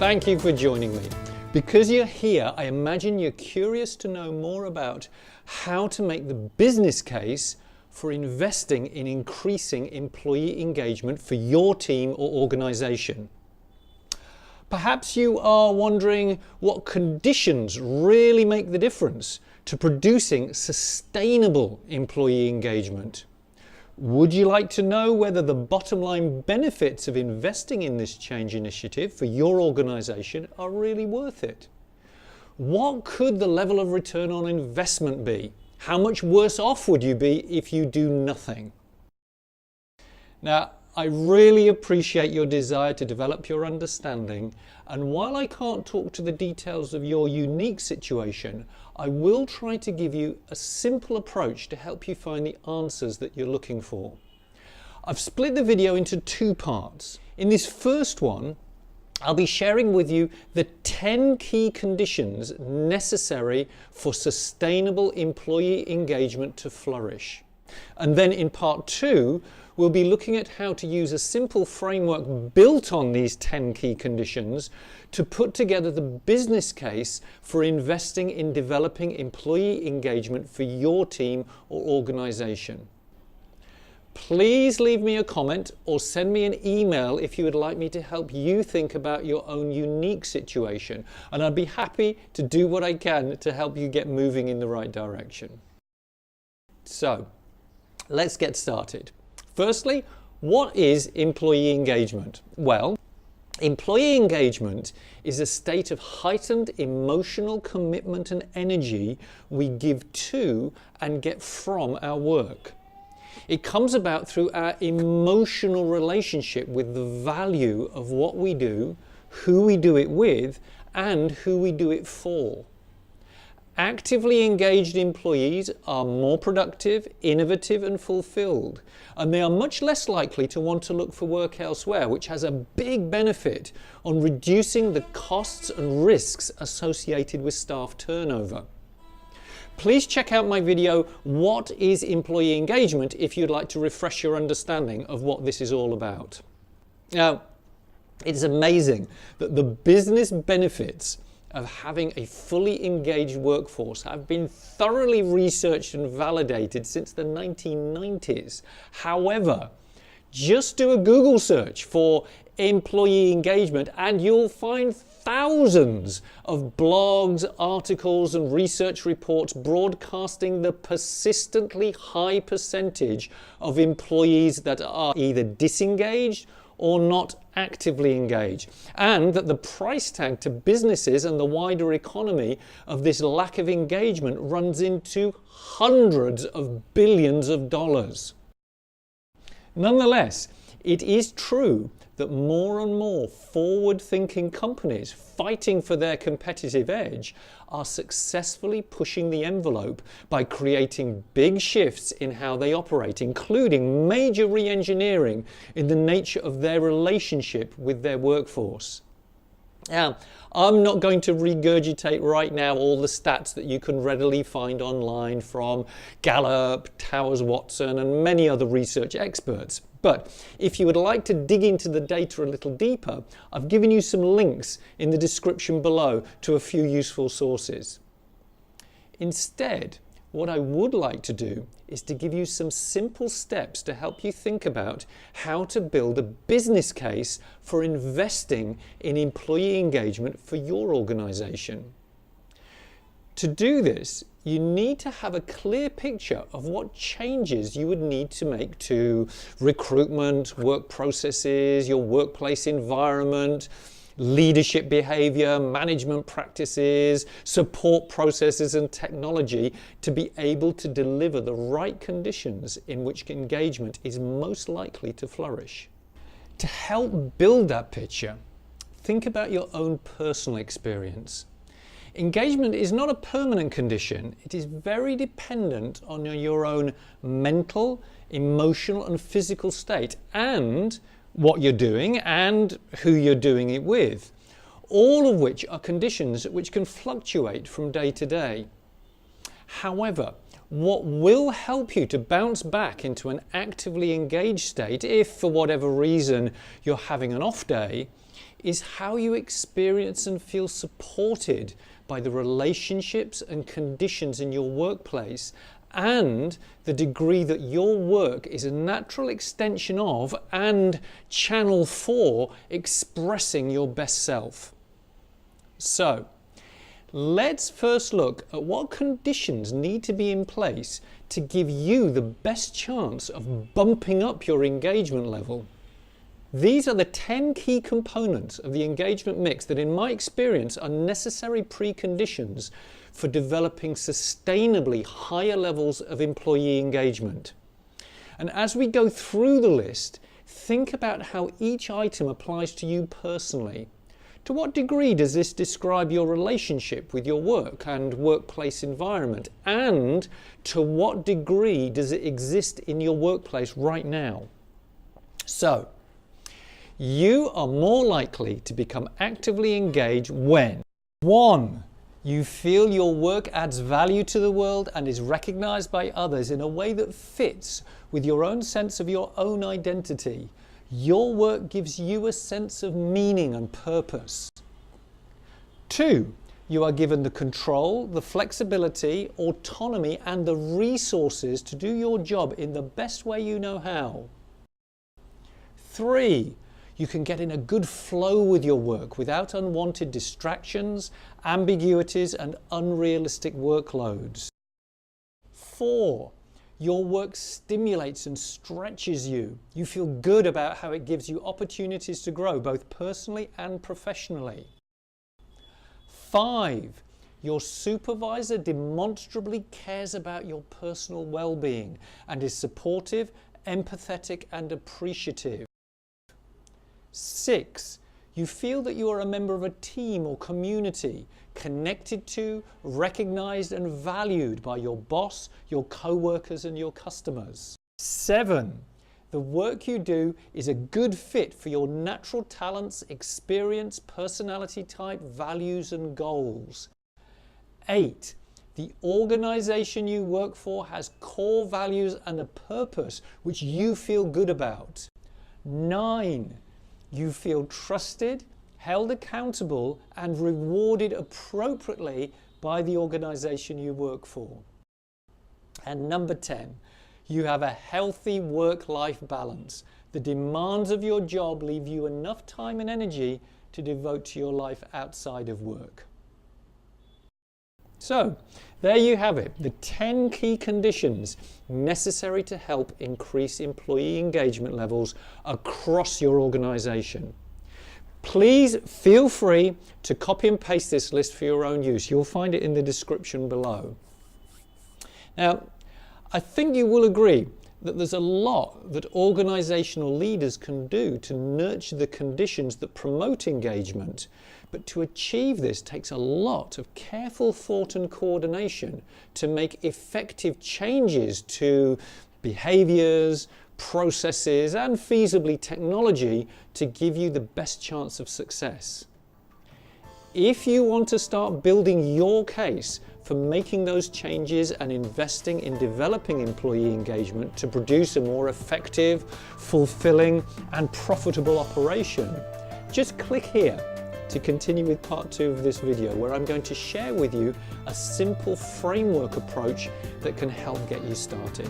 Thank you for joining me. Because you're here, I imagine you're curious to know more about how to make the business case for investing in increasing employee engagement for your team or organization. Perhaps you are wondering what conditions really make the difference to producing sustainable employee engagement. Would you like to know whether the bottom line benefits of investing in this change initiative for your organization are really worth it? What could the level of return on investment be? How much worse off would you be if you do nothing? Now, I really appreciate your desire to develop your understanding, and while I can't talk to the details of your unique situation, I will try to give you a simple approach to help you find the answers that you're looking for. I've split the video into two parts. In this first one, I'll be sharing with you the 10 key conditions necessary for sustainable employee engagement to flourish. And then in part 2, we'll be looking at how to use a simple framework built on these 10 key conditions to put together the business case for investing in developing employee engagement for your team or organization. Please leave me a comment or send me an email if you would like me to help you think about your own unique situation, and I'd be happy to do what I can to help you get moving in the right direction. So, let's get started. Firstly, what is employee engagement? Well, employee engagement is a state of heightened emotional commitment and energy we give to and get from our work. It comes about through our emotional relationship with the value of what we do, who we do it with, and who we do it for. Actively engaged employees are more productive, innovative, and fulfilled, and they are much less likely to want to look for work elsewhere, which has a big benefit on reducing the costs and risks associated with staff turnover. Please check out my video, What is Employee Engagement, if you'd like to refresh your understanding of what this is all about. Now, it's amazing that the business benefits of having a fully engaged workforce have been thoroughly researched and validated since the 1990s. However, just do a Google search for employee engagement and you'll find thousands of blogs, articles and research reports broadcasting the persistently high percentage of employees that are either disengaged or not actively engaged, and that the price tag to businesses and the wider economy of this lack of engagement runs into hundreds of billions of dollars. Nonetheless, it is true that more and more forward-thinking companies fighting for their competitive edge are successfully pushing the envelope by creating big shifts in how they operate, including major re-engineering in the nature of their relationship with their workforce. Now, I'm not going to regurgitate right now all the stats that you can readily find online from Gallup, Towers Watson, and many other research experts. But if you would like to dig into the data a little deeper, I've given you some links in the description below to a few useful sources. Instead, what I would like to do is to give you some simple steps to help you think about how to build a business case for investing in employee engagement for your organization. To do this, you need to have a clear picture of what changes you would need to make to recruitment, work processes, your workplace environment, leadership behavior, management practices, support processes and technology to be able to deliver the right conditions in which engagement is most likely to flourish. To help build that picture, think about your own personal experience. Engagement is not a permanent condition. It is very dependent on your own mental, emotional and physical state and what you're doing and who you're doing it with, all of which are conditions which can fluctuate from day to day. However, What will help you to bounce back into an actively engaged state, if for whatever reason you're having an off day, is how you experience and feel supported by the relationships and conditions in your workplace, and the degree that your work is a natural extension of and channel for expressing your best self. So, let's first look at what conditions need to be in place to give you the best chance of bumping up your engagement level. These are the 10 key components of the engagement mix that, in my experience, are necessary preconditions for developing sustainably higher levels of employee engagement. And as we go through the list, think about how each item applies to you personally. To what degree does this describe your relationship with your work and workplace environment? And to what degree does it exist in your workplace right now? So, you are more likely to become actively engaged when 1. You feel your work adds value to the world and is recognized by others in a way that fits with your own sense of your own identity. Your work gives you a sense of meaning and purpose. 2. You are given the control, the flexibility, autonomy, and the resources to do your job in the best way you know how. 3. You can get in a good flow with your work without unwanted distractions, ambiguities, and unrealistic workloads. 4. Your work stimulates and stretches you. You feel good about how it gives you opportunities to grow, both personally and professionally. 5. Your supervisor demonstrably cares about your personal well-being and is supportive, empathetic, and appreciative. 6. You feel that you are a member of a team or community, connected to, recognized and valued by your boss, your co-workers and your customers. 7. The work you do is a good fit for your natural talents, experience, personality type, values and goals. 8. The organization you work for has core values and a purpose which you feel good about. 9. You feel trusted, held accountable, and rewarded appropriately by the organization you work for. And number 10, you have a healthy work-life balance. The demands of your job leave you enough time and energy to devote to your life outside of work. So, there you have it, the 10 key conditions necessary to help increase employee engagement levels across your organization. Please feel free to copy and paste this list for your own use. You'll find it in the description below. Now, I think you will agree that there's a lot that organizational leaders can do to nurture the conditions that promote engagement. But to achieve this takes a lot of careful thought and coordination to make effective changes to behaviours, processes and feasibly technology to give you the best chance of success. If you want to start building your case for making those changes and investing in developing employee engagement to produce a more effective, fulfilling and profitable operation, just click here to continue with part 2 of this video, where I'm going to share with you a simple framework approach that can help get you started.